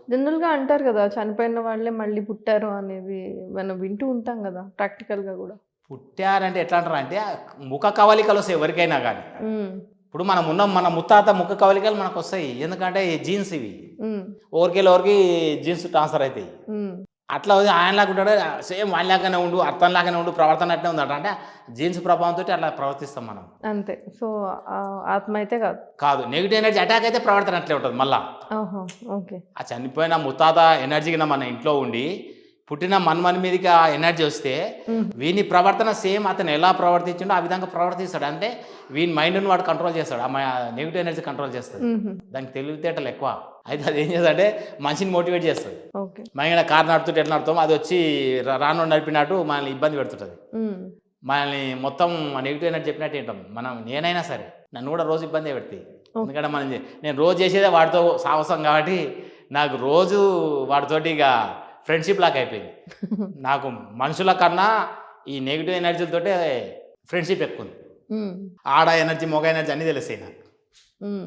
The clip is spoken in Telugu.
జనరల్‌గా అంటారు కదా! చనిపోయిన వాళ్ళే మళ్ళీ పుట్టారు అనేది మనం వింటూ ఉంటాం గదా! ప్రాక్టికల్‌గా గూడా. పుట్టారంటే ఎట్లా అంటారంటే ముఖ కవలికలు వస్తాయి ఎవరికైనా కానీ. హ్మ్. ఇప్పుడు మనం ఉన్న మన ముత్తాత ముఖ కవలికలు మనకు వస్తాయి. ఎందుకంటే ఈ జీన్స్ ఇవి. హ్మ్. ఎవరికెళ్ళి జీన్స్ ట్రాన్స్‌ఫర్ అయితాయి. హ్మ్. అట్లా ఆయనలాగా ఉంటాడు, సేమ్ వానిలాగానే ఉండు, అతనిలాగానే ఉండు, ప్రవర్తన అట్లే ఉందట. అంటే జీన్స్ ప్రభావంతోటి అట్లా ప్రవర్తిస్తాం మనం. అంతే. సో, ఆత్మ అయితే కాదు. కాదు, నెగెటివ్ ఎనర్జీ అటాక్ అయితే ప్రవర్తన అట్లే ఉంటది మళ్ళా. ఓహో! ఓకే. ఆ చనిపోయిన ముత్తాత ఎనర్జీ కింద మన ఇంట్లో ఉండి, పుట్టిన మన్మని మీదకి ఆ ఎనర్జీ వస్తే, హ్మ్. వీని ప్రవర్తన సేమ్ అతను ఎలా ప్రవర్తించిండో ఆ విధంగా ప్రవర్తిస్తాడు. అంటే వీని మైండ్‌ని వాడు కంట్రోల్ చేస్తాడు. నెగెటివ్ ఎనర్జీ కంట్రోల్ చేస్తది. హుహు. దానికి తెలివితేటలు ఎక్కువ. అయితే అది ఏం చేస్తదంటే మనిషిని మోటివేట్ చేస్తది. ఓకే. మనం కారు నడుపుతుంటే ఎట్లా నడుపుతామో అది వచ్చి రానోడు నడిపినట్టు మనల్ని ఇబ్బంది పెడుతుంటది. హ్మ్. మనల్ని మొత్తం నెగెటివ్ ఎనర్జీ చెప్పినట్టు వింటాం. నేనైనా సరే నన్ను కూడా రోజు ఇబ్బందే పెడతాయి. ఎందుకంటే నేను రోజు చేసేదే వాడితో సాహసం కాబట్టి నాకు రోజు వాడితోటి ఇక ఫ్రెండ్షిప్ లాగా అయిపోయింది. నాకు మనుషుల కన్నా ఈ నెగెటివ్ ఎనర్జీలతోటే ఫ్రెండ్షిప్ ఎక్కువ ఉంది. హ్మ్. ఆడ ఎనర్జీ, మగ ఎనర్జీ అన్నీ తెలుస్తాయి నాకు. హ్మ్.